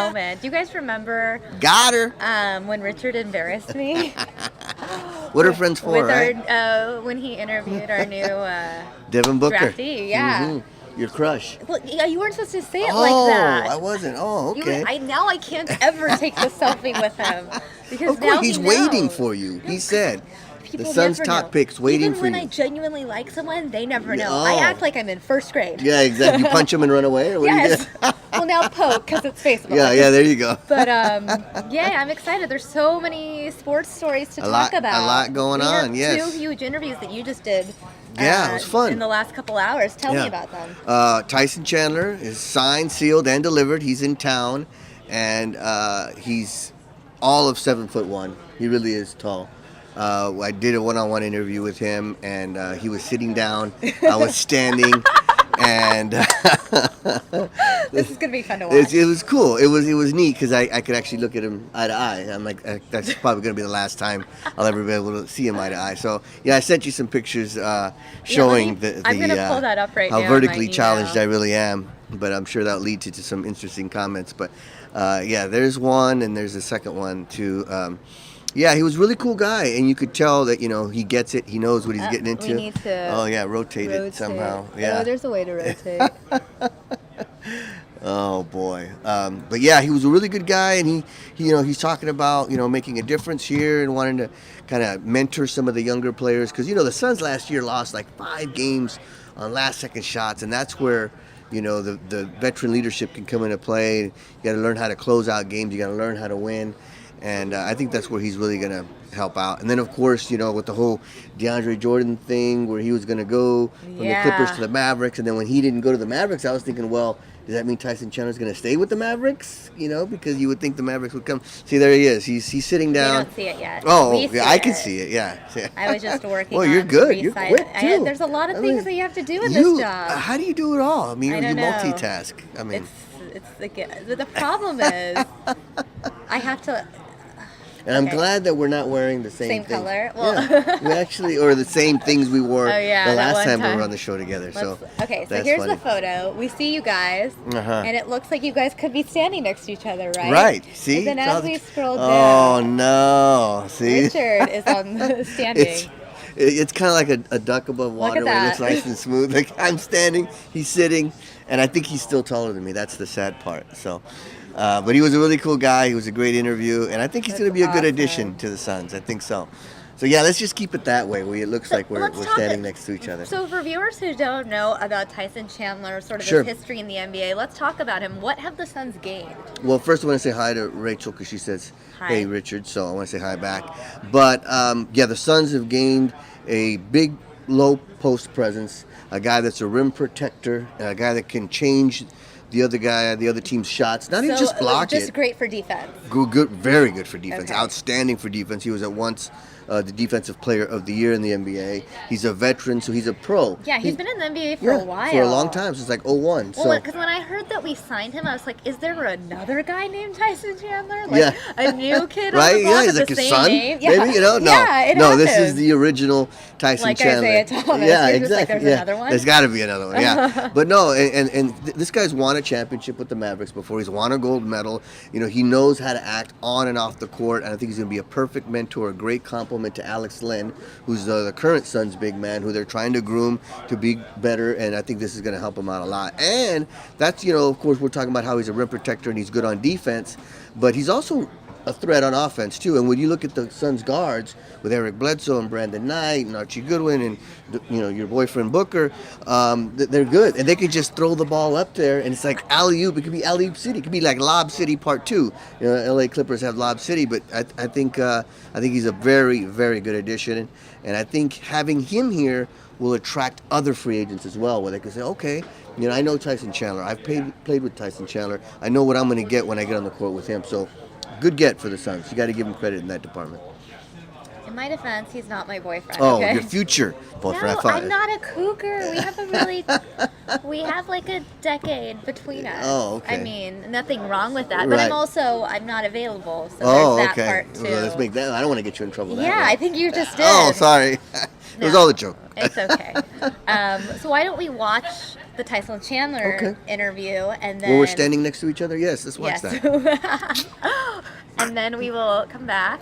moment. Do you guys remember? Got her. When Richard embarrassed me. What are friends for, right? When he interviewed our new Devin Booker. draftee, yeah. Mm-hmm. Your crush. Well, yeah, you weren't supposed to say it like that. I wasn't. Oh, okay. Now I can't ever take the selfie with him because Of course, now he's waiting for you. He said. The Suns' top picks waiting for you. Even when I genuinely like someone, they never know. Oh. I act like I'm in first grade. Yeah, exactly. You punch him and run away? Or what Yes. do you do? Well, now poke because it's Facebook. Yeah, there you go. But yeah, I'm excited. There's so many sports stories to talk about. A lot going on, yes. 2 huge interviews that you just did. Yeah, it was fun. In the last couple hours. Tell me about them. Tyson Chandler is signed, sealed, and delivered. He's in town, and he's all of 7'1". He really is tall. I did a one-on-one interview with him, and he was sitting down. I was standing, and this is gonna be fun to watch. It was cool. It was neat because I could actually look at him eye to eye. I'm like, that's probably gonna be the last time I'll ever be able to see him eye to eye. So yeah, I sent you some pictures showing I'm gonna pull that up right how now vertically challenged I really am. But I'm sure that'll lead to some interesting comments. But yeah, there's one, and there's a second one too. Yeah, he was a really cool guy, and you could tell that, he gets it. He knows what he's getting into. We need to rotate it somehow. Yeah. Oh, there's a way to rotate. Oh, boy. But, yeah, he was a really good guy, and he's talking about, making a difference here and wanting to kind of mentor some of the younger players. Because, the Suns last year lost like 5 games on last-second shots, and that's where the veteran leadership can come into play. You got to learn how to close out games. You got to learn how to win. And I think that's where he's really going to help out. And then, of course, with the whole Deandre Jordan thing where he was going to go from the Clippers to the Mavericks. And then when he didn't go to the Mavericks, I was thinking, well, does that mean Tyson Chandler's going to stay with the Mavericks? Because you would think the Mavericks would come. See, there he is. He's sitting down. We don't see it yet. Oh, yeah, I can see it, yeah. I was just working Well, you're good. You're side. quick, too. There's a lot of things that you have to do in this job. How do you do it all? I mean, I you don't know. multitask. I mean, it's like, the problem is I have to... And I'm glad that we're not wearing the same thing. Color. Well, yeah, we actually, or the same things we wore the last time we were on the show together. So here's funny. the photo. We see you guys, and it looks like you guys could be standing next to each other, right? Right. See. And then as we scroll down, oh no! See, Richard is on standing. It's kind of like a duck above water where it looks nice and smooth. Like I'm standing, he's sitting, and I think he's still taller than me. That's the sad part. So. But he was a really cool guy. He was a great interview, and I think he's going to be a good addition to the Suns. I think so. So yeah, let's just keep it that way, where it looks like we're standing next to each other. So for viewers who don't know about Tyson Chandler, sort of his history in the NBA, let's talk about him. What have the Suns gained? Well, first I want to say hi to Rachel because she says, "Hey, Richard," so I want to say hi back. But yeah, the Suns have gained a big low post presence, a guy that's a rim protector, a guy that can change the other team's shots. Not even just block it. Just great for defense. Good, very good for defense. Okay. Outstanding for defense. He was at once the Defensive Player of the Year in the NBA. He's a veteran, so he's a pro. Yeah, he's been in the NBA for a while. For a long time, since like 2001. Well, because when I heard that we signed him, I was like, is there another guy named Tyson Chandler? Like a new kid on the block he's with like the his same son, name? maybe, No, this is the original Tyson Chandler. Isaiah Thomas. Yeah, exactly. Like, there's another one? There's got to be another one, yeah. But no, and this guy's won a championship with the Mavericks before. He's won a gold medal. He knows how to act on and off the court, and I think he's going to be a perfect mentor, a great compliment to Alex Len, who's the current Suns big man, who they're trying to groom to be better, and I think this is going to help him out a lot. And that's, of course, we're talking about how he's a rim protector and he's good on defense, but he's also a threat on offense too. And when you look at the Suns guards with Eric Bledsoe and Brandon Knight and Archie Goodwin and your boyfriend Booker, they're good, and they can just throw the ball up there, and it's like alley-oop. It could be alley-oop city. It could be like Lob City Part 2. LA Clippers have Lob City, but I think he's a very, very good addition, and I think having him here will attract other free agents as well, where they can say, okay, I know Tyson Chandler. I've played with Tyson Chandler. I know what I'm going to get when I get on the court with him. So good get for the Suns. You got to give him credit in that department. In my defense, he's not my boyfriend. Oh, okay? Your future boyfriend. No, I'm not a cougar. We have like a decade between us. Oh, okay. I mean, nothing wrong with that, but I'm not available. So there's that part too. Well, let's make that. I don't want to get you in trouble. Yeah, I think you just did. Oh, sorry. It was all a joke. It's okay. So why don't we watch the Tyson Chandler interview, and then Well, we're standing next to each other. Yes, let's watch that. And then we will come back,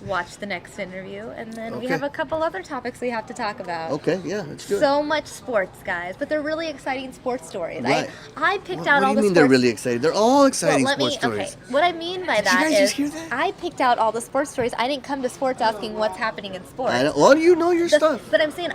watch the next interview, and then we have a couple other topics we have to talk about. Okay, yeah, let's do it. So much sports, guys, but they're really exciting sports stories. Right. I picked out all the sports. What do you mean they're really exciting? They're all exciting sports stories. Okay, what I mean by that is I picked out all the sports stories. I didn't come to sports asking what's happening in sports. Well, you know your stuff. But I'm saying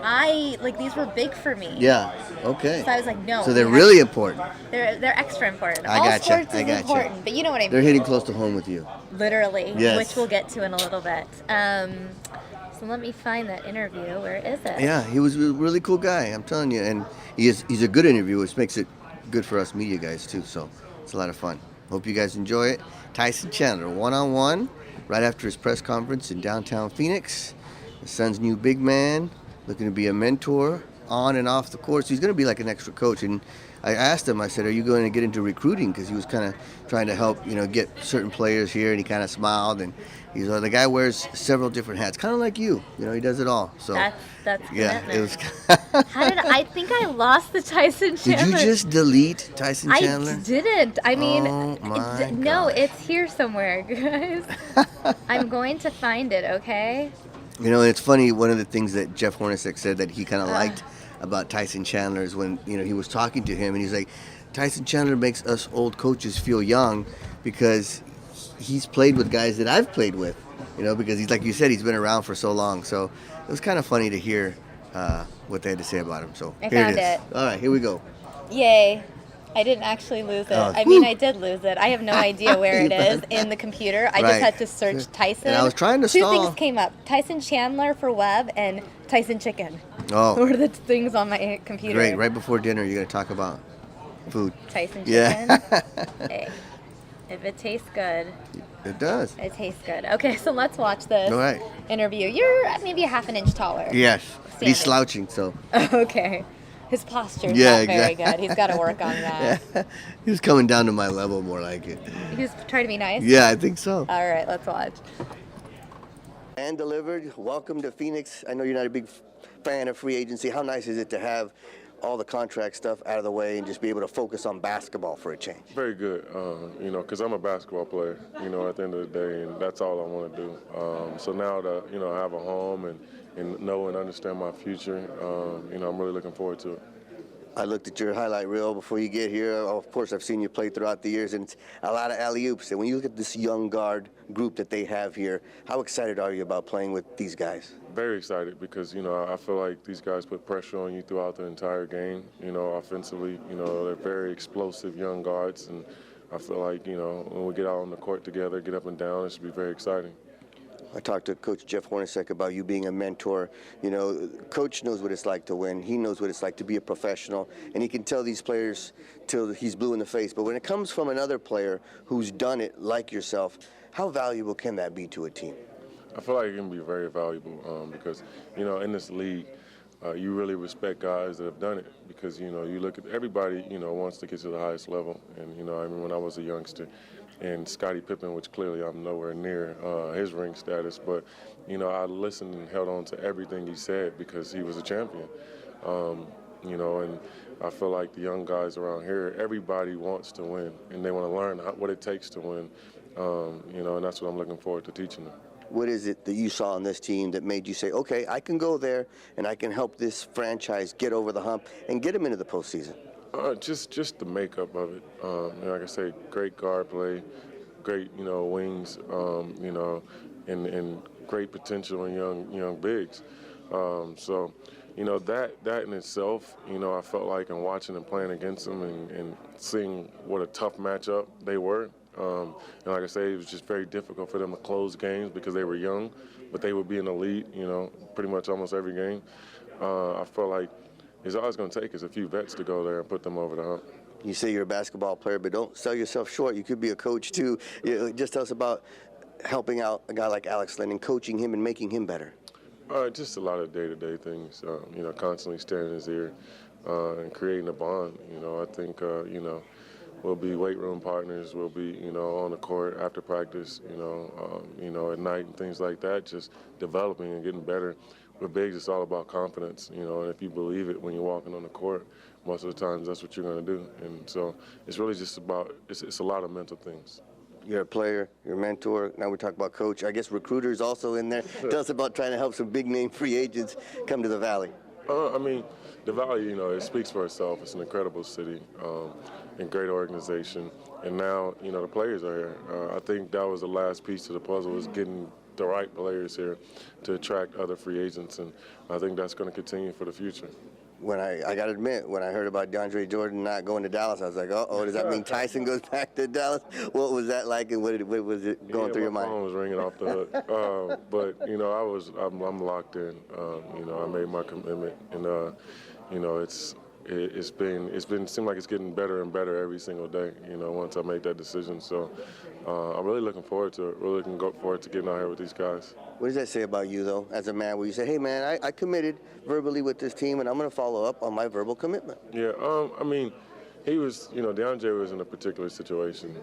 these were big for me. Yeah, okay. So I was like, no. So they're really important. They're extra important. I all gotcha. sports is important, but you know what I mean. They're hitting close to home with you. Literally, yes. Which we'll get to in a little bit. So let me find that interview. Where is it? Yeah, he was a really cool guy, I'm telling you. And he's a good interview, which makes it good for us media guys, too. So it's a lot of fun. Hope you guys enjoy it. Tyson Chandler, one-on-one, right after his press conference in downtown Phoenix. The Suns' new big man, looking to be a mentor on and off the court. So he's going to be like an extra coach. And I asked him, I said, are you going to get into recruiting? Because he was kind of trying to help, get certain players here. And he kind of smiled. And he's like, the guy wears several different hats, kind of like you. He does it all. So that's yeah, it was. I think I lost the Tyson Chandler. Did you just delete Tyson Chandler? I didn't. I mean, oh my no, gosh. it's here somewhere, guys. I'm going to find it, okay? And it's funny, one of the things that Jeff Hornacek said that he kind of liked about Tyson Chandler is when, he was talking to him and he's like, Tyson Chandler makes us old coaches feel young because he's played with guys that I've played with, because he's, like you said, he's been around for so long. So it was kind of funny to hear what they had to say about him. So I here found it is. it. All right, here we go. Yay. I didn't actually lose it. I mean, I did lose it. I have no idea where it is in the computer. I just had to search Tyson. And I was trying to Two things came up. Tyson Chandler for web and Tyson Chicken. Oh. Were the things on my computer. Great. Right before dinner, you're going to talk about food. Tyson Chicken. Yeah. Hey, if it tastes good. It does. It tastes good. Okay, so let's watch this interview. You're maybe a half an inch taller. Yes. He's slouching, so. Okay. His posture's not very good. He's got to work on that. Yeah. He was coming down to my level more like it. He was trying to be nice? Yeah, I think so. All right, let's watch. And delivered. Welcome to Phoenix. I know you're not a big fan of free agency. How nice is it to have all the contract stuff out of the way and just be able to focus on basketball for a change? Very good, because I'm a basketball player, at the end of the day, and that's all I want to do. So now that, I have a home and know and understand my future, I'm really looking forward to it. I looked at your highlight reel before you get here. Of course, I've seen you play throughout the years, and it's a lot of alley-oops. And when you look at this young guard group that they have here, how excited are you about playing with these guys? Very excited because, I feel like these guys put pressure on you throughout the entire game. Offensively, they're very explosive young guards, and I feel like, when we get out on the court together, get up and down, it should be very exciting. I talked to Coach Jeff Hornacek about you being a mentor. Coach knows what it's like to win. He knows what it's like to be a professional, and he can tell these players till he's blue in the face. But when it comes from another player who's done it like yourself, how valuable can that be to a team? I feel like it can be very valuable because, in this league, you really respect guys that have done it because, you look at everybody, wants to get to the highest level. And, I remember when I was a youngster, and Scottie Pippen, which clearly I'm nowhere near his ring status, but, I listened and held on to everything he said because he was a champion. And I feel like the young guys around here, everybody wants to win, and they want to learn what it takes to win, and that's what I'm looking forward to teaching them. What is it that you saw on this team that made you say, okay, I can go there and I can help this franchise get over the hump and get them into the postseason? Just the makeup of it. Like I say, great guard play, great wings, and great potential in young bigs. So that in itself, I felt like in watching and playing against them and seeing what a tough matchup they were. And like I say, it was just very difficult for them to close games because they were young, but they would be in the lead, pretty much almost every game. I felt like it's all it's going to take is a few vets to go there and put them over the hump. You say you're a basketball player, but don't sell yourself short. You could be a coach, too. Just tell us about helping out a guy like Alex Len and coaching him and making him better. Just a lot of day-to-day things, constantly staring in his ear and creating a bond. I think, we'll be weight room partners. We'll be, on the court after practice, at night and things like that, just developing and getting better. With bigs, it's all about confidence, and if you believe it when you're walking on the court, most of the times that's what you're going to do. And so it's really just about, it's a lot of mental things. You're a player, you're a mentor. Now we talk about coach. I guess recruiters also in there. Tell us about trying to help some big-name free agents come to the Valley. I mean, the Valley, you know, it speaks for itself. It's an incredible city and great organization. And now, you know, the players are here. I think that was the last piece to the puzzle, was getting the right players here to attract other free agents. And I think that's going to continue for the future. When I got to admit, when I heard about Deandre Jordan not going to Dallas, I was like, oh, does that mean Tyson goes back to Dallas? What was that like, and what was it going through your mind? My phone was ringing off the hook. But, you know, I'm locked in. You know, I made my commitment, and, you know, it seemed like it's getting better and better every single day, you know, once I make that decision. So I'm really looking forward to it, really looking forward to getting out here with these guys. What does that say about you, though, as a man, where you say, hey, man, I committed verbally with this team, and I'm going to follow up on my verbal commitment? Yeah, I mean, he was, you know, DeAndre was in a particular situation,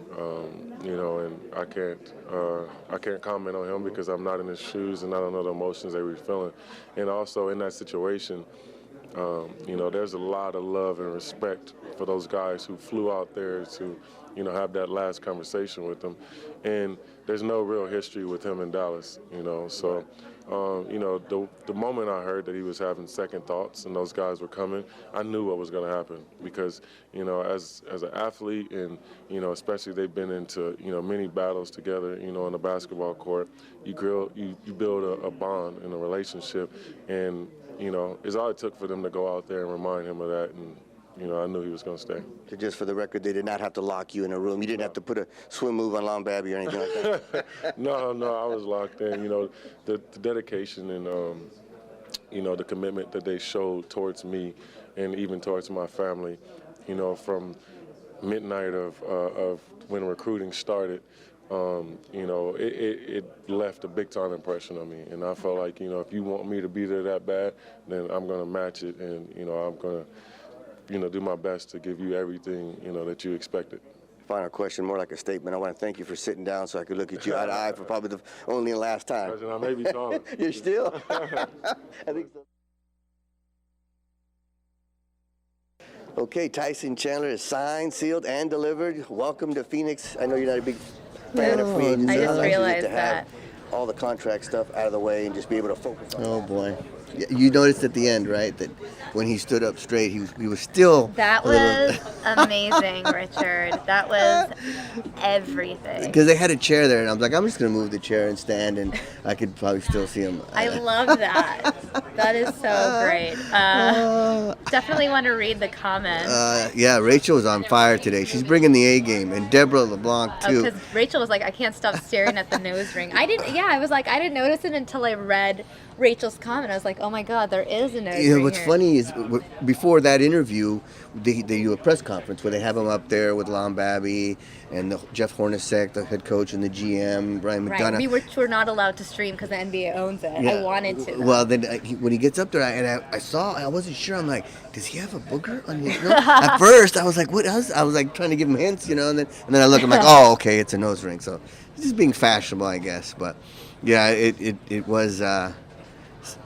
you know, and I can't comment on him because I'm not in his shoes and I don't know the emotions they were feeling. And also in that situation, you know, there's a lot of love and respect for those guys who flew out there to, you know, have that last conversation with them. And there's no real history with him in Dallas, you know. So, you know, the moment I heard that he was having second thoughts and those guys were coming, I knew what was going to happen because, you know, as an athlete and, you know, especially they've been into, you know, many battles together, you know, on the basketball court, you build a bond and a relationship. And, you know, it's all it took for them to go out there and remind him of that. And, you know, I knew he was going to stay. So just for the record, they did not have to lock you in a room. You didn't have to put a swim move on Lombabi or anything like that. No, I was locked in. You know, the dedication and, you know, the commitment that they showed towards me and even towards my family, you know, from midnight of when recruiting started, you know, it left a big-time impression on me. And I felt like, you know, if you want me to be there that bad, then I'm going to match it. And, you know, I'm going to, you know, do my best to give you everything, you know, that you expected. Final question, more like a statement. I want to thank you for sitting down so I could look at you eye to eye for probably the only and last time. I may be taller. You're still? I think so. Okay, Tyson Chandler is signed, sealed, and delivered. Welcome to Phoenix. I know you're not a big fan of free agency. I just realized to have that. all the contract stuff out of the way and just be able to focus on Oh, boy. You noticed at the end, right, that when he stood up straight, he was still... That was amazing, Richard. That was everything. Because they had a chair there, and I was like, I'm just going to move the chair and stand, and I could probably still see him. I love that. That is so great. Definitely want to read the comments. Yeah, Rachel was on fire today. She's bringing the A game, and Deborah LeBlanc, too. Because Rachel was like, I can't stop staring at the nose ring. I didn't notice it until I read Rachel's comment. I was like, oh my God, there is a nose ring. You know, what's here. funny is before that interview, they do a press conference where they have him up there with Lombabi and Jeff Hornacek, the head coach, and the GM, Brian McDonough. Right, we were not allowed to stream because the NBA owns it. Yeah. I wanted to. Well, then when he gets up there, I wasn't sure. I'm like, does he have a booger on his nose? At first, I was like, what else? I was like trying to give him hints, you know, and then I look, I'm like, oh, okay, it's a nose ring. So he's just being fashionable, I guess. But yeah, it was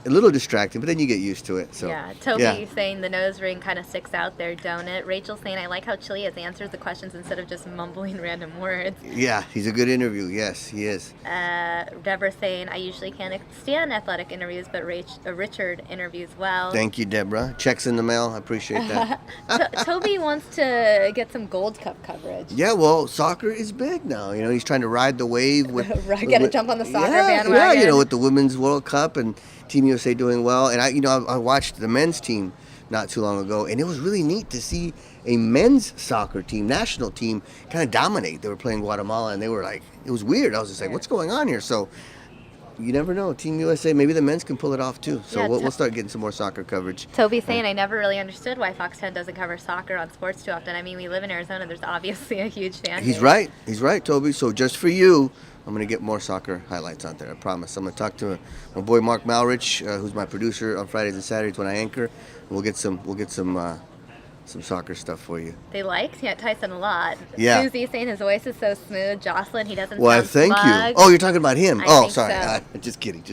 a little distracting, but then you get used to it. So yeah, Toby saying the nose ring kind of sticks out there, don't it? Rachel saying, I like how Chilias answers the questions instead of just mumbling random words. Yeah, he's a good interview. Yes, he is. Deborah saying, I usually can't stand athletic interviews, but Richard interviews well. Thank you, Deborah. Checks in the mail. I appreciate that. Toby wants to get some Gold Cup coverage. Yeah, well, soccer is big now. You know, he's trying to ride the wave with. Gotta jump on the soccer bandwagon. Yeah, you know, with the Women's World Cup and Team USA doing well. And I watched the men's team not too long ago, and it was really neat to see a men's soccer team, national team, kind of dominate. They were playing Guatemala, and they were like, it was weird. I was just like, what's going on here? So you never know. Team USA, maybe the men's can pull it off too. So we'll start getting some more soccer coverage. Toby saying, I never really understood why Fox 10 doesn't cover soccer on sports too often. I mean, we live in Arizona. There's obviously a huge fan base. He's right, Toby. So just for you, I'm going to get more soccer highlights out there, I promise. I'm going to talk to my boy Mark Malrich, who's my producer on Fridays and Saturdays when I anchor. We'll get some some soccer stuff for you. They like Tyson a lot. Yeah. Susie saying his voice is so smooth. Jocelyn, he doesn't Well, sound thank smug. you. Oh, you're talking about him. I think sorry. so. Just kidding.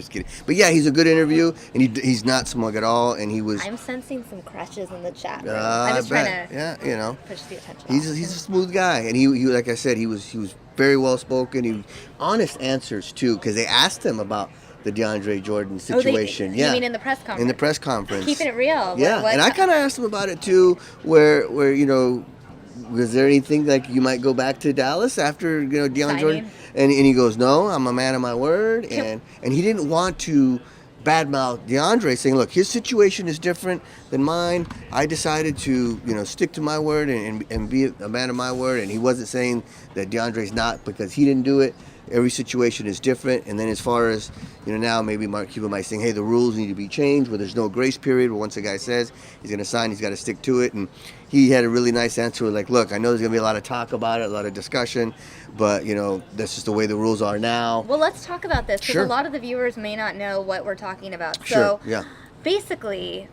But yeah, he's a good interview, and he's not smug at all. And he was. I'm sensing some crushes in the chat room. I'm just trying to push the attention. He's a smooth guy, and he like I said, he was very well spoken. He honest answers too, because they asked him about the DeAndre Jordan situation. You mean in the press conference? In the press conference. Keeping it real. Yeah, and I kind of asked him about it too, where was there anything like you might go back to Dallas after DeAndre Jordan? And he goes, no, I'm a man of my word, and he didn't want to badmouth DeAndre, saying, look, his situation is different than mine. I decided to stick to my word and be a man of my word, and he wasn't saying that DeAndre's not because he didn't do it. Every situation is different. And then as far as, now maybe Mark Cuban might say, hey, the rules need to be changed where there's no grace period. But once a guy says he's going to sign, he's got to stick to it. And he had a really nice answer like, look, I know there's going to be a lot of talk about it, a lot of discussion, but, that's just the way the rules are now. Well, let's talk about this because Sure. a lot of the viewers may not know what we're talking about. Sure, So yeah. basically,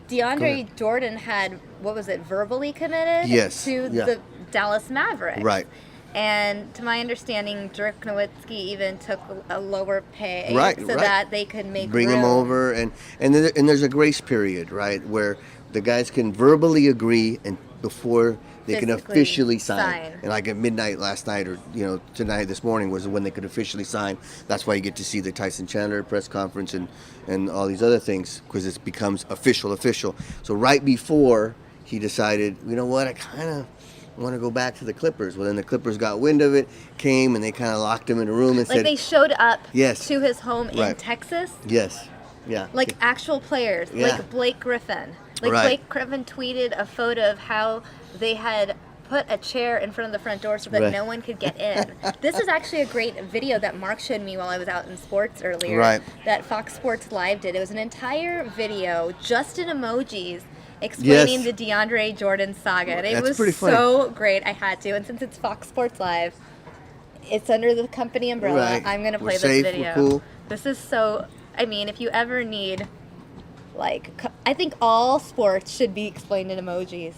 DeAndre Jordan had, verbally committed to the Dallas Mavericks. Right. And to my understanding, Dirk Nowitzki even took a lower pay that they could bring him over, and there's a grace period, right, where the guys can verbally agree and before they can officially sign. And like at midnight last night, or tonight, this morning was when they could officially sign. That's why you get to see the Tyson Chandler press conference and all these other things, because it becomes official. So right before he decided, you know what, I kind of want to go back to the Clippers. Well, then the Clippers got wind of it, came, and they kind of locked him in a room and said... Like they showed up yes, to his home in right. Texas? Yes, yeah. Like actual players, like Blake Griffin. Like Blake Griffin tweeted a photo of how they had put a chair in front of the front door so that no one could get in. This is actually a great video that Mark showed me while I was out in sports earlier that Fox Sports Live did. It was an entire video just in emojis explaining the DeAndre Jordan saga. And it was so great. I had to. And since it's Fox Sports Live, it's under the company umbrella. Right. I'm going to play We're this safe, video. we're cool. This is so... I mean, if you ever need... I think all sports should be explained in emojis.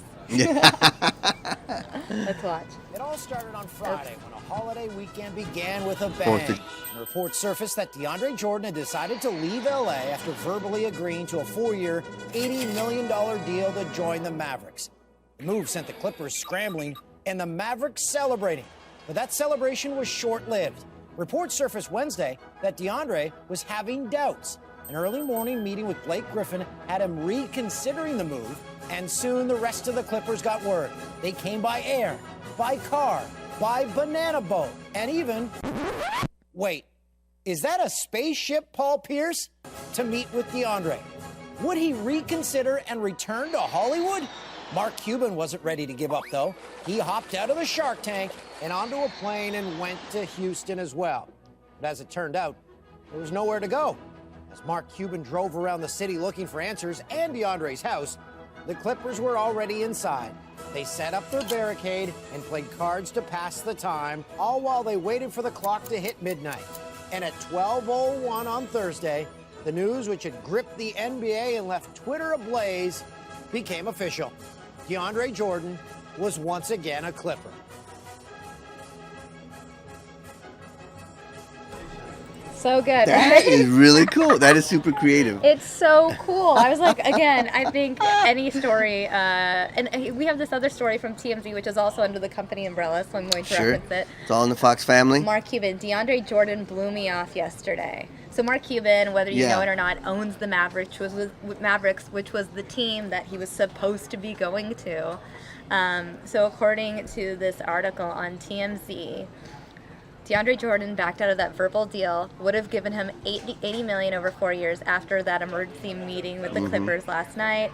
Let's watch. It all started on Friday when a holiday weekend began with a bang. Reports surfaced that DeAndre Jordan had decided to leave LA after verbally agreeing to a 4-year, $80 million deal to join the Mavericks. The move sent the Clippers scrambling and the Mavericks celebrating. But that celebration was short-lived. Reports surfaced Wednesday that DeAndre was having doubts. An early morning meeting with Blake Griffin had him reconsidering the move, and soon the rest of the Clippers got word. They came by air, by car, by banana boat, and even... Wait, is that a spaceship, Paul Pierce? To meet with DeAndre. Would he reconsider and return to Hollywood? Mark Cuban wasn't ready to give up, though. He hopped out of the Shark Tank and onto a plane and went to Houston as well. But as it turned out, there was nowhere to go. As Mark Cuban drove around the city looking for answers and DeAndre's house, the Clippers were already inside. They set up their barricade and played cards to pass the time, all while they waited for the clock to hit midnight. And at 12:01 on Thursday, the news, which had gripped the NBA and left Twitter ablaze, became official. DeAndre Jordan was once again a Clipper. So good. That is really cool. That is super creative. It's so cool. I was like, again, I think any story, and we have this other story from TMZ, which is also under the company umbrella, so I'm going to reference it. It's all in the Fox family. Mark Cuban, DeAndre Jordan blew me off yesterday. So Mark Cuban, whether you know it or not, owns the Mavericks, which was the team that he was supposed to be going to. So according to this article on TMZ, DeAndre Jordan backed out of that verbal deal, would have given him $80 million over 4 years after that emergency meeting with the Clippers last night.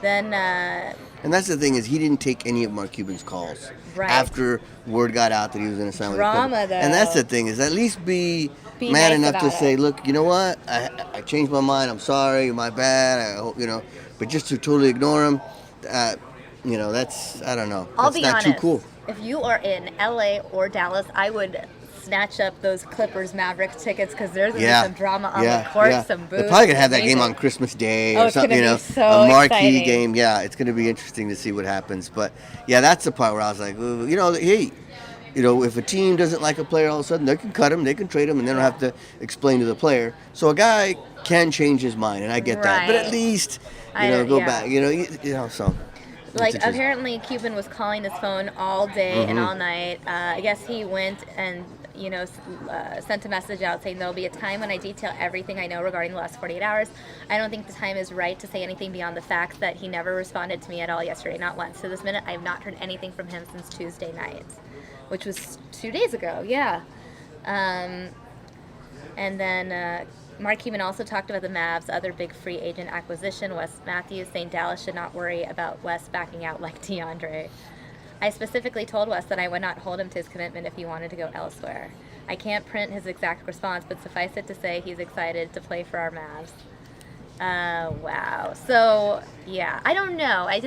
Then, and that's the thing is he didn't take any of Mark Cuban's calls after word got out that he was going to sign with the Clippers. Though. And that's the thing is at least be man nice enough to say, it. look, you know what? I changed my mind. I'm sorry. My bad. I hope But just to totally ignore him, that's I don't know. I'll that's be not honest. too cool. If you are in LA or Dallas, I would snatch up those Clippers Mavericks tickets because there's going to be some drama on the court, some booze. They're probably going to have that game on Christmas Day or something, a marquee game. Yeah, it's going to be interesting to see what happens. But, yeah, that's the part where I was like, hey, if a team doesn't like a player all of a sudden, they can cut him, they can trade him, and they don't have to explain to the player. So a guy can change his mind, and I get that. But at least, go back, so. Like, apparently Cuban was calling his phone all day and all night. I guess he went and, sent a message out saying there'll be a time when I detail everything I know regarding the last 48 hours. I don't think the time is right to say anything beyond the fact that he never responded to me at all yesterday, not once. To this minute, I have not heard anything from him since Tuesday night, which was 2 days ago, yeah. And then Mark Cuban also talked about the Mavs' other big free agent acquisition, Wes Matthews, saying Dallas should not worry about Wes backing out like Deandre. I specifically told Wes that I would not hold him to his commitment if he wanted to go elsewhere. I can't print his exact response, but suffice it to say he's excited to play for our Mavs. Wow. So, yeah, I don't know. I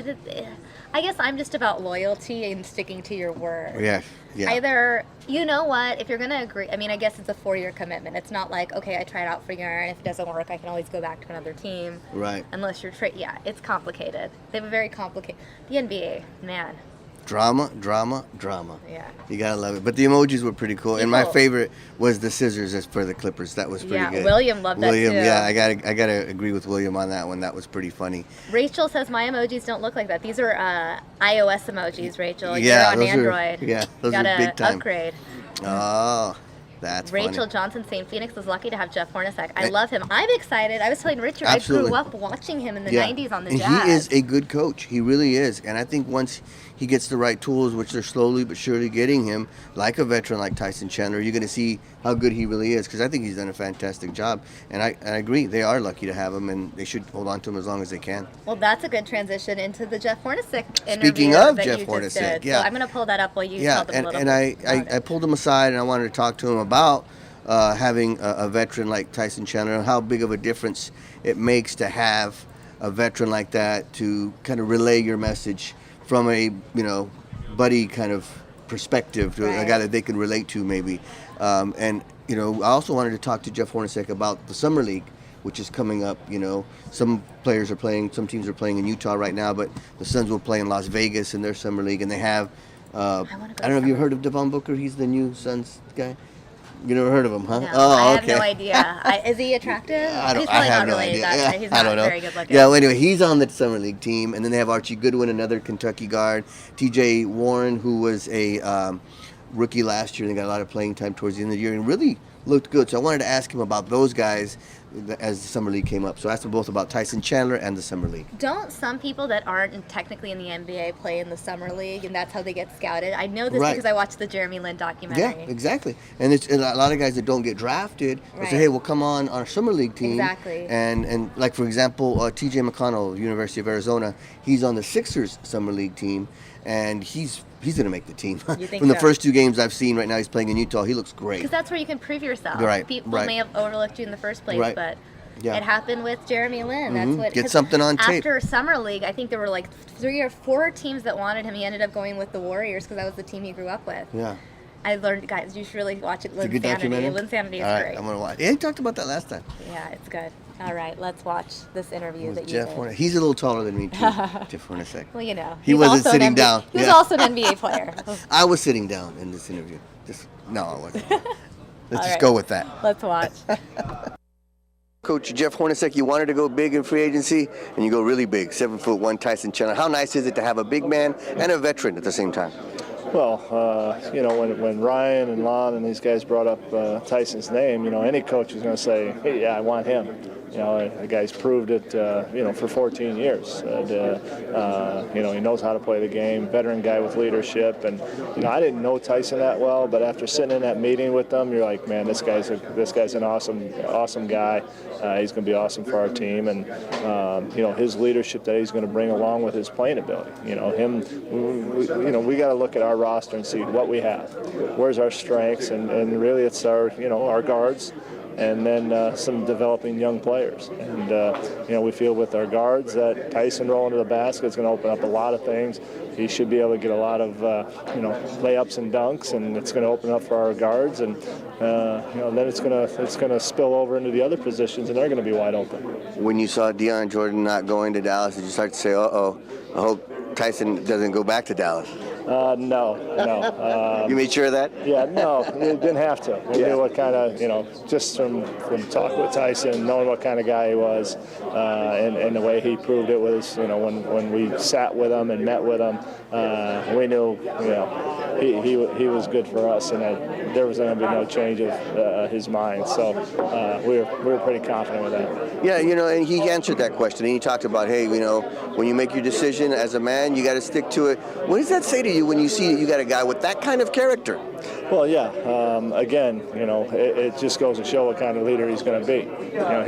guess I'm just about loyalty and sticking to your word. Yeah. Either, you know what, if you're going to agree, I mean, I guess it's a 4-year commitment. It's not like, okay, I tried out for a year, and if it doesn't work, I can always go back to another team. Right. Unless you're it's complicated. They have a very complicated, the NBA, man. Drama. Yeah. You gotta love it. But the emojis were pretty cool. And my favorite was the scissors for the Clippers. That was pretty good. Yeah, William loved that too. Yeah, I gotta agree with William on that one. That was pretty funny. Rachel says my emojis don't look like that. These are iOS emojis, Rachel. Yeah, you're on Android. Those are big time. Upgrade. Oh. That's Rachel funny. Johnson saying Phoenix is lucky to have Jeff Hornacek. I love him. I'm excited. I was telling Richard, Absolutely. I grew up watching him in the 90s on the Jazz. And he is a good coach. He really is. And I think once he gets the right tools, which they're slowly but surely getting him, like a veteran like Tyson Chandler, you're going to see how good he really is, because I think he's done a fantastic job. And I agree. They are lucky to have him, and they should hold on to him as long as they can. Well, that's a good transition into the Jeff Hornacek interview. Speaking of that Jeff you Hornacek, just did. yeah. So I'm going to pull that up while you tell them a little bit. And I pulled him aside, and I wanted to talk to him about having a veteran like Tyson Chandler, and how big of a difference it makes to have a veteran like that to kind of relay your message from a buddy kind of perspective to a guy that they can relate to maybe. And I also wanted to talk to Jeff Hornacek about the Summer League, which is coming up. Some players are playing, some teams are playing in Utah right now, but the Suns will play in Las Vegas in their Summer League, and they have I don't know if you've heard of Devon Booker. He's the new Suns guy. You never heard of him, huh? No, oh, I okay. have no idea. Is he attractive? I He's have no related. idea. He's I don't not know. very good looking. Yeah, well, anyway, he's on the Summer League team, and then they have Archie Goodwin, another Kentucky guard, T.J. Warren, who was a rookie last year and got a lot of playing time towards the end of the year and really looked good. So I wanted to ask him about those guys as the Summer League came up. So I asked them both about Tyson Chandler and the Summer League. Don't some people that aren't technically in the NBA play in the Summer League, and that's how they get scouted? I know this because I watched the Jeremy Lin documentary. Yeah, exactly. And it's a lot of guys that don't get drafted will say, hey, we'll come on our Summer League team. Exactly. And like, for example, T.J. McConnell, University of Arizona, he's on the Sixers Summer League team, and he's going to make the team. From the first 2 games I've seen right now, he's playing in Utah. He looks great. Because that's where you can prove yourself. Right. People may have overlooked you in the first place, but Yeah. It happened with Jeremy Lin. That's what Get something on tape. After Summer League, I think there were like 3 or 4 teams that wanted him. He ended up going with the Warriors because that was the team he grew up with. Yeah. I learned, guys, you should really watch it. It's a good documentary. Linsanity is All right, great. I'm gonna watch. Yeah, he talked about that last time. Yeah, it's good. All right, let's watch this interview that you Jeff did. Hornacek. He's a little taller than me too. Jeff Hornacek. Well, you know, he wasn't sitting down. He was also an NBA player. I was sitting down in this interview. No, I wasn't. Let's just right. go with that. Let's watch. Coach Jeff Hornacek, you wanted to go big in free agency, and you go really big. 7'1" Tyson Chandler. How nice is it to have a big man and a veteran at the same time? Well, you know, when Ryan and Lon and these guys brought up Tyson's name, you know, any coach is going to say, hey, yeah, I want him. You know, the guy's proved it, you know, for 14 years. You know, he knows how to play the game, veteran guy with leadership. And, you know, I didn't know Tyson that well, but after sitting in that meeting with them, you're like, man, this guy's an awesome guy. He's going to be awesome for our team. And, you know, his leadership that he's going to bring along with his playing ability. You know, we got to look at our roster and see what we have. Where's our strengths? And really it's our guards. and then some developing young players. And we feel with our guards that Tyson rolling to the basket is going to open up a lot of things. He should be able to get a lot of layups and dunks, and it's going to open up for our guards, and then it's going to spill over into the other positions, and they're going to be wide open. When you saw Deandre Jordan not going to Dallas, did you start to say, "Uh-oh, I hope Tyson doesn't go back to Dallas"? No. You made sure of that? Yeah, no, you didn't have to. We knew what kind of, just from talking with Tyson, knowing what kind of guy he was, and the way he proved it was, when we sat with him and met with him, we knew, he was good for us, and that there was going to be no change of his mind. So we were pretty confident with that. Yeah, and he answered that question, and he talked about, hey, when you make your decision as a man, you got to stick to it. What does that say to you when you see that you got a guy with that kind of character? Well, yeah. Again, it just goes to show what kind of leader he's going to be.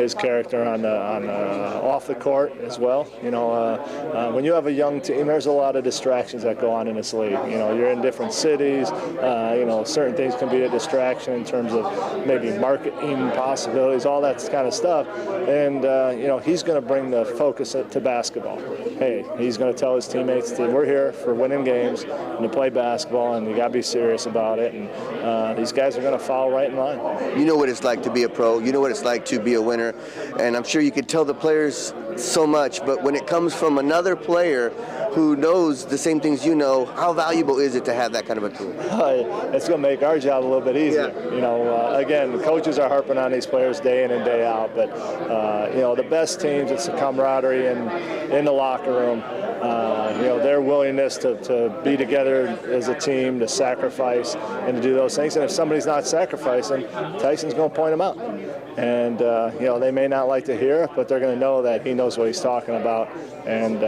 His character on off the court as well. When you have a young team, there's a lot of distractions that go on in this league. You're in different cities. Certain things can be a distraction in terms of maybe marketing possibilities, all that kind of stuff. And he's going to bring the focus to basketball. Hey, he's going to tell his teammates that we're here for winning games and to play basketball, and you got to be serious about it. And these guys are going to follow right in line. You know what it's like to be a pro. You know what it's like to be a winner. And I'm sure you could tell the players so much, but when it comes from another player who knows the same things you know, how valuable is it to have that kind of a tool? It's going to make our job a little bit easier. Yeah. Again, the coaches are harping on these players day in and day out, but the best teams, it's the camaraderie in the locker room. Their willingness to be together as a team, to sacrifice and to do those things. And if somebody's not sacrificing, Tyson's going to point them out. And, they may not like to hear it, but they're going to know that he knows what he's talking about. And,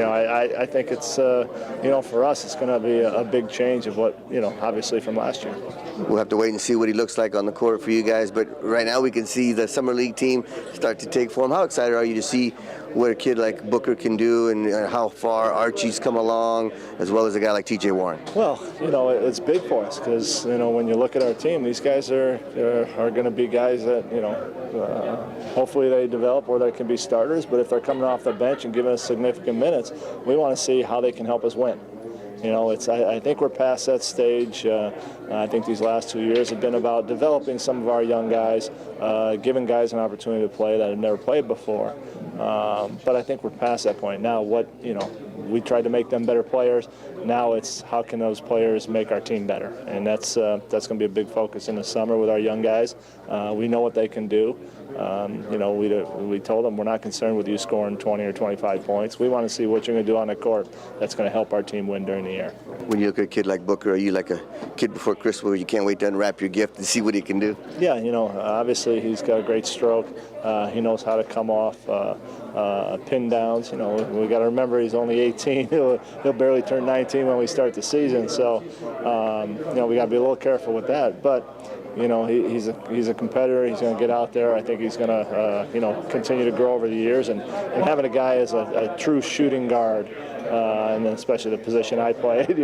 I think it's, for us, it's going to be a big change of what, obviously from last year. We'll have to wait and see what he looks like on the court for you guys. But right now we can see the Summer League team start to take form. How excited are you to see what a kid like Booker can do and how far Archie's come along, as well as a guy like T.J. Warren? Well, it's big for us because, when you look at our team, these guys are going to be guys that, hopefully they develop where they can be starters. But if they're coming off the bench and giving us significant minutes, we want to see how they can help us win. I think we're past that stage. I think these last 2 years have been about developing some of our young guys, giving guys an opportunity to play that have never played before. But I think we're past that point. Now, we tried to make them better players. Now it's how can those players make our team better? And that's going to be a big focus in the summer with our young guys. We know what they can do. We told them we're not concerned with you scoring 20 or 25 points. We want to see what you're going to do on the court that's going to help our team win during the year. When you look at a kid like Booker, are you like a kid before Christmas where you can't wait to unwrap your gift and see what he can do? Yeah, obviously he's got a great stroke. He knows how to come off pin downs. We got to remember he's only 18. He'll barely turn 19 when we start the season. So, we got to be a little careful with that. But he's a competitor. He's going to get out there. I think he's going to, continue to grow over the years. And having a guy as a true shooting guard, and then especially the position I played,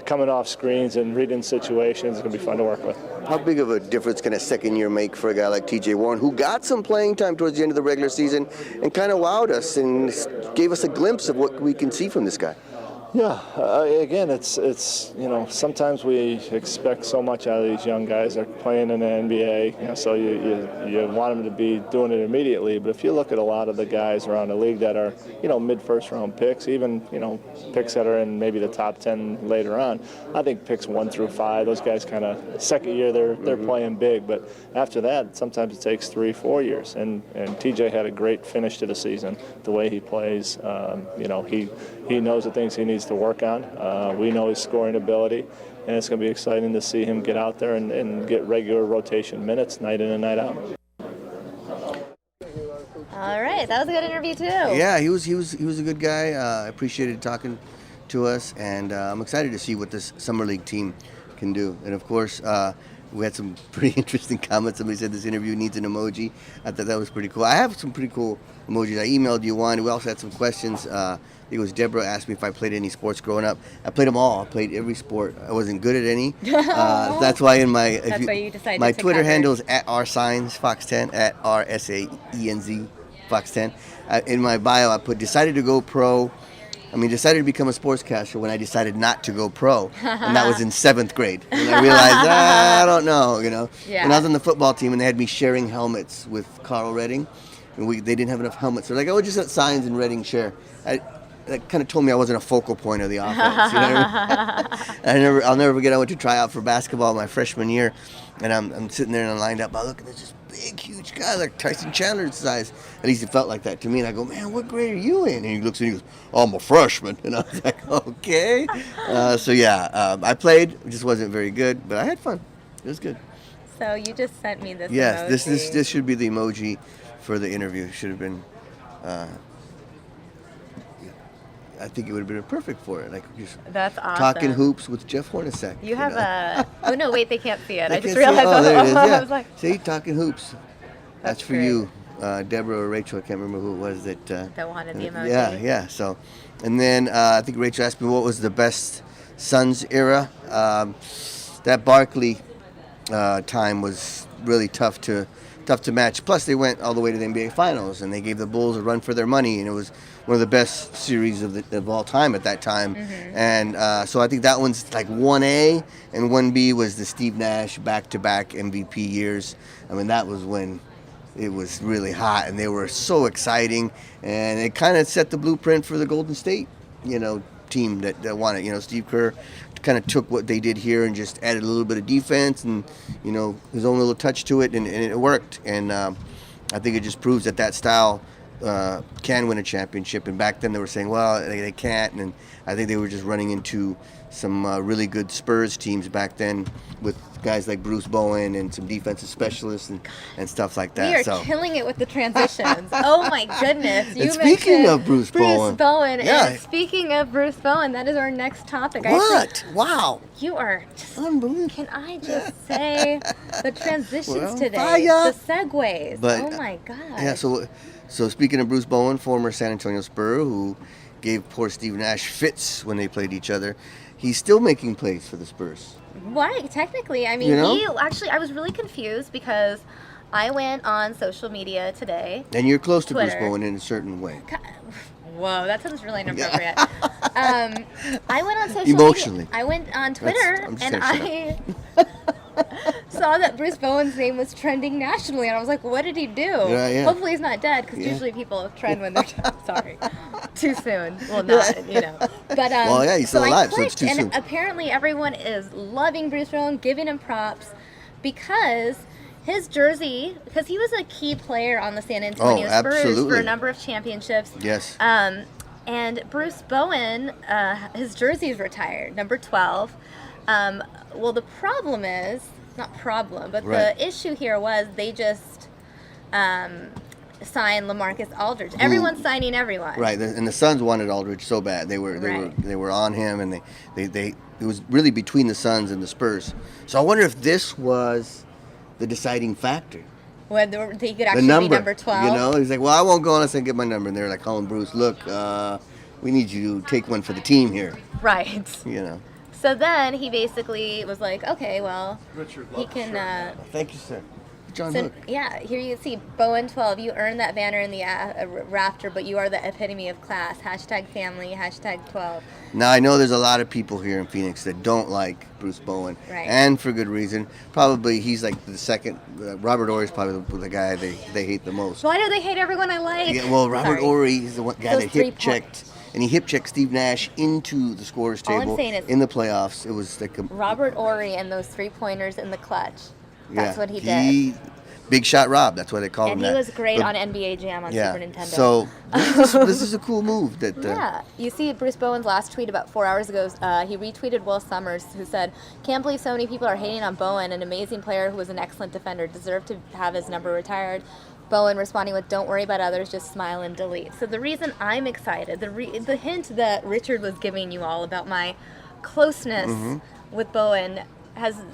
coming off screens and reading situations, it's going to be fun to work with. How big of a difference can a second year make for a guy like T.J. Warren, who got some playing time towards the end of the regular season and kind of wowed us and gave us a glimpse of what we can see from this guy? Yeah, again, it's sometimes we expect so much out of these young guys. They're playing in the NBA, so you want them to be doing it immediately. But if you look at a lot of the guys around the league that are, mid-first round picks, even, picks that are in maybe the top 10 later on, I think picks 1 through 5, those guys kind of, second year they're playing big. But after that, sometimes it takes 3-4 years. And TJ had a great finish to the season, the way he plays. He knows the things he needs to work on. We know his scoring ability, and it's going to be exciting to see him get out there and get regular rotation minutes night in and night out. All right, that was a good interview too. Yeah, he was a good guy. I appreciated talking to us, and I'm excited to see what this Summer League team can do. And of course, we had some pretty interesting comments. Somebody said this interview needs an emoji. I thought that was pretty cool. I have some pretty cool emojis. I emailed you one. We also had some questions. I think it was Deborah asked me if I played any sports growing up. I played them all. I played every sport. I wasn't good at any. That's why in my you decided my to Twitter cover. handle is @rsaenz Fox10 @RSAENZ Fox10. In my bio, I put decided to go pro. Decided to become a sportscaster when I decided not to go pro, and that was in 7th grade. And I realized, I don't know, Yeah. When I was on the football team and they had me sharing helmets with Carl Redding, and they didn't have enough helmets. They're like, just let Saenz and Redding share. That kind of told me I wasn't a focal point of the offense. You know what I mean? I'll never forget. I went to try out for basketball my freshman year, and I'm sitting there and I'm lined up. I look, and there's this big, huge guy like Tyson Chandler's size. At least it felt like that to me. And I go, man, what grade are you in? And he looks at me and he goes, I'm a freshman. And I was like, okay. I played. It just wasn't very good, but I had fun. It was good. So you just sent me this Yes, emoji. this should be the emoji for the interview. It should have been. I think it would have been perfect for it. Like just That's awesome. talking hoops with Jeff Hornacek. You have a... Oh, no, wait, they can't see it. I just can't see it. realized. Oh, there it is. Yeah. I was like, See, talking hoops. That's for great. you, Deborah or Rachel. I can't remember who it was that. that wanted the emoji. Yeah. So, and then I think Rachel asked me what was the best Suns era. That Barkley time was really tough to match. Plus, they went all the way to the NBA Finals, and they gave the Bulls a run for their money, and it was one of the best series of all time at that time. Mm-hmm. And so I think that one's like 1A, and 1B was the Steve Nash back-to-back MVP years. That was when it was really hot, and they were so exciting, and it kind of set the blueprint for the Golden State, team that won it. Steve Kerr kind of took what they did here and just added a little bit of defense and his own little touch to it, and it worked. And I think it just proves that style can win a championship. And back then they were saying, well, they can't, and I think they were just running into some really good Spurs teams back then with guys like Bruce Bowen and some defensive specialists and stuff like that. We are killing it with the transitions. Oh my goodness! And speaking of Bruce Bowen, and speaking of Bruce Bowen, that is our next topic. What? Wow! You are just unbelievable. Can I just say the transitions today, fire. the segues? But, oh my god! Yeah. So speaking of Bruce Bowen, former San Antonio Spur, who gave poor Steve Nash fits when they played each other, he's still making plays for the Spurs. Why? Technically, I was really confused because I went on social media today. And you're close to Twitter. Bruce Bowen in a certain way. Whoa, that sounds really inappropriate. I went on social Emotionally. media. I went on Twitter and I saw that Bruce Bowen's name was trending nationally, and I was like, what did he do? Yeah. Hopefully he's not dead, because usually people trend when they're dead. Sorry. Too soon. Well, not, But, he's still alive, so it's too soon. And apparently everyone is loving Bruce Bowen, giving him props, because his jersey, because he was a key player on the San Antonio Spurs for a number of championships. Yes. And Bruce Bowen, his jersey is retired, number 12. Well, the problem is, the issue here was they just signed LaMarcus Aldridge. Everyone's signing everyone. Right, and the Suns wanted Aldridge so bad. They were on him, and it was really between the Suns and the Spurs. So I wonder if this was the deciding factor. Whether he could actually be number 12. He's like, well, I won't go unless I get my number. And they're like calling Bruce, look, we need you to take one for the team here. Right. So then he basically was like, okay, well, he can... Thank you, sir. John So, Hook. yeah, here you see Bowen 12. You earned that banner in the rafter, but you are the epitome of class. #family, #12. Now, I know there's a lot of people here in Phoenix that don't like Bruce Bowen, right. And for good reason. Probably he's like the second. Robert Horry is probably the guy they hate the most. Why do they hate everyone I like? Yeah, well, Robert Horry is the guy that hip-checked. And he hip-checked Steve Nash into the scorer's table in the playoffs. It was like Robert Horry and those 3-pointers in the clutch. That's what he did. Big Shot Rob, that's why they call him that. And he was great on NBA Jam on Super Nintendo. So this is a cool move. Yeah. You see Bruce Bowen's last tweet about 4 hours ago. He retweeted Will Summers, who said, "Can't believe so many people are hating on Bowen, an amazing player who was an excellent defender, deserved to have his number retired." Bowen responding with, "Don't worry about others, just smile and delete." So the reason I'm excited, the hint that Richard was giving you all about my closeness with Bowen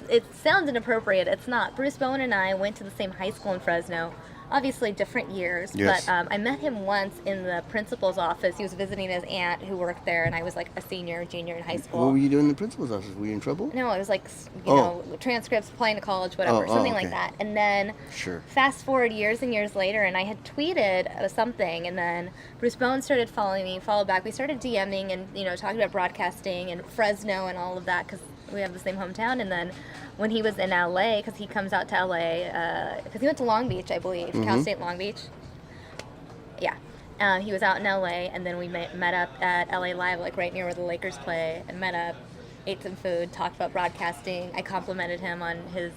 it sounds inappropriate. It's not. Bruce Bowen and I went to the same high school in Fresno. Obviously different years, Yes. but I met him once in the principal's office. He was visiting his aunt who worked there, and I was like a senior, junior in high school. What were you doing in the principal's office? Were you in trouble? No, it was like, you know, transcripts, applying to college, whatever, something like okay. that. And then Sure. fast forward years and years later, and I had tweeted something, and then Bruce Bowen started following me, followed back. We started DMing and, you know, talking about broadcasting and Fresno and all of that because we have the same hometown. And then when he was in LA, because he comes out to LA, because he went to Long Beach, I believe, Cal State Long Beach. Yeah. He was out in LA, and then we met up at LA Live, like right near where the Lakers play, and met up, ate some food, talked about broadcasting. I complimented him on his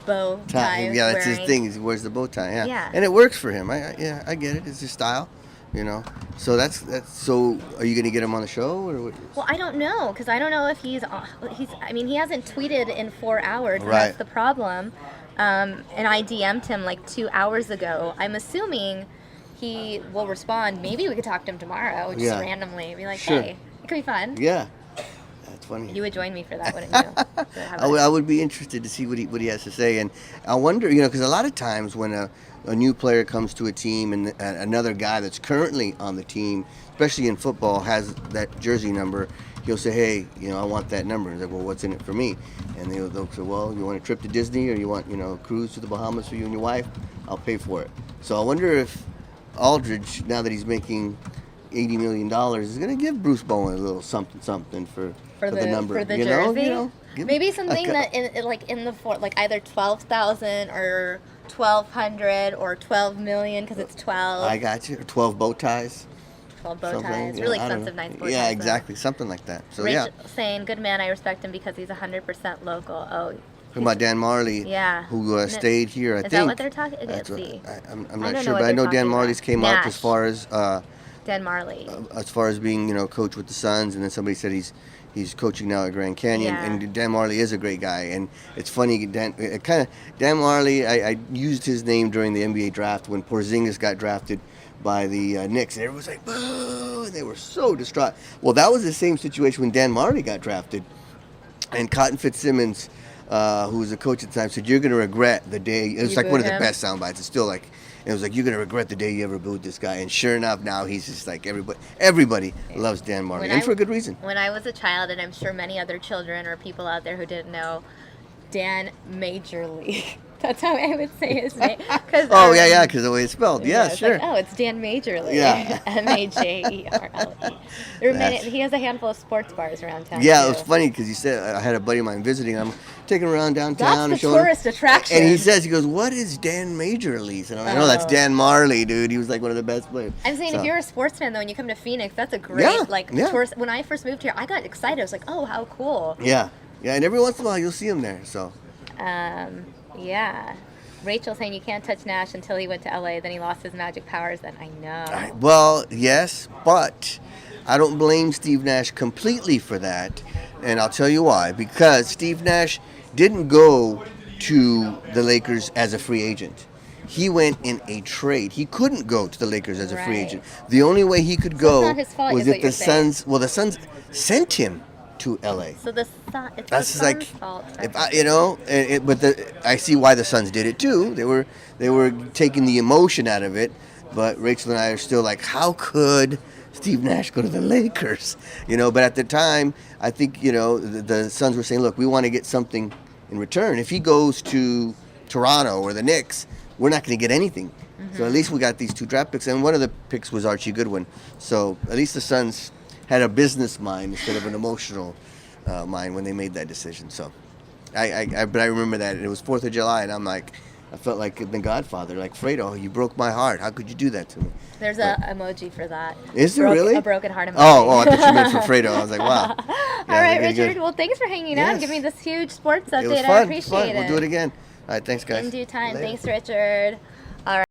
bow tie. Yeah, that's wearing. his thing. He wears the bow tie. Yeah. Yeah. And it works for him. I get it. It's his style, you know. So that's. So are you going to get him on the show or what? Well, I don't know, because I don't know if he's. I mean, he hasn't tweeted in 4 hours. And Right. that's the problem. And I DM'd him like 2 hours ago. I'm assuming he will respond. Maybe we could talk to him tomorrow, just randomly. Be like, Sure. hey, it could be fun. Yeah. That's funny. You would join me for that, wouldn't you? I would be interested to see what he has to say, and I wonder, you know, because a lot of times when a new player comes to a team and another guy that's currently on the team, especially in football, has that jersey number, he'll say, hey, you know, I want that number. And he's like, well, what's in it for me? And they'll say, well, you want a trip to Disney or you want, you know, a cruise to the Bahamas for you and your wife? I'll pay for it. So I wonder if Aldridge, now that he's making $80 million, is going to give Bruce Bowen a little something for the number. For the you jersey? know, Maybe something that in the like either 12,000 or 1,200 or 12 million because it's 12. I got you. Or 12 bow ties. 12 bow Something, ties. yeah, Really I don't expensive know. 9 bow ties. Yeah, though. exactly. Something like that. So Rich yeah. saying, good man, I respect him because he's 100% local. Oh, Talking about Dan Marley, Yeah. who stayed here, I think. is that what they're talking? That's Let's what- see. I'm I not don't sure, know what but I know they're Dan talking Marley's about. came up Nash. as far as Dan Marley. being, you know, coach with the Suns, and then somebody said he's coaching now at Grand Canyon, Yeah. and Dan Marley is a great guy, and it's funny, Dan Marley, I used his name during the NBA draft when Porzingis got drafted by the Knicks, and everyone was like, boo, and they were so distraught. Well, that was the same situation when Dan Marley got drafted, and Cotton Fitzsimmons, who was a coach at the time, said, you're going to regret the day. It was You like one of booed the him? best sound bites. It's still like, it was like, you're going to regret the day you ever booed this guy. And sure enough, now he's just like, everybody loves Dan Marley. And for a good reason. When I was a child, and I'm sure many other children or people out there who didn't know, Dan Major League. That's how I would say his name. Oh, yeah, because the way it's spelled. Yeah, it's sure. Like, oh, it's Dan Majorly. Yeah. Majerle. He has a handful of sports bars around town. Yeah, too. it was funny because he said, I had a buddy of mine visiting. I'm taking him around downtown. That's and the showing him- tourist attraction. And he goes, what is Dan Majorly? And I'm like, no, that's Dan Marley, dude. He was like one of the best players. I'm saying So- if you're a sports fan, though, when you come to Phoenix, that's a great, Yeah. tourist. When I first moved here, I got excited. I was like, oh, how cool. Yeah, and every once in a while you'll see him there, so. Yeah. Rachel saying you can't touch Nash until he went to LA, then he lost his magic powers. Then I know. Well, yes, but I don't blame Steve Nash completely for that, and I'll tell you why. Because Steve Nash didn't go to the Lakers as a free agent. He went in a trade. He couldn't go to the Lakers as a free Right. agent. The only way he could So go it's not his fault, was is if what the you're saying. Suns. Well, the Suns sent him to LA. So it's That's the just like, Suns' fault. if I, you know, I see why the Suns did it too. They were taking the emotion out of it, but Rachel and I are still like, how could Steve Nash go to the Lakers? You know, but at the time, I think, you know, the Suns were saying, look, we want to get something in return. If he goes to Toronto or the Knicks, we're not going to get anything. So at least we got these 2 draft picks, and one of the picks was Archie Goodwin. So at least the Suns had a business mind instead of an emotional mind when they made that decision. So, but I remember that, and it was 4th of July, and I'm like, I felt like the Godfather, like Fredo, you broke my heart. How could you do that to me? There's a emoji for that. Is there really? A broken heart emoji. Oh, I thought you meant for Fredo. I was like, wow. All right, Richard. Well, thanks for hanging out and Yes. giving me this huge sports update. It was fun. I It was appreciate fun. We'll do it again. All right, thanks, guys. In due time. Later. Thanks, Richard. All right.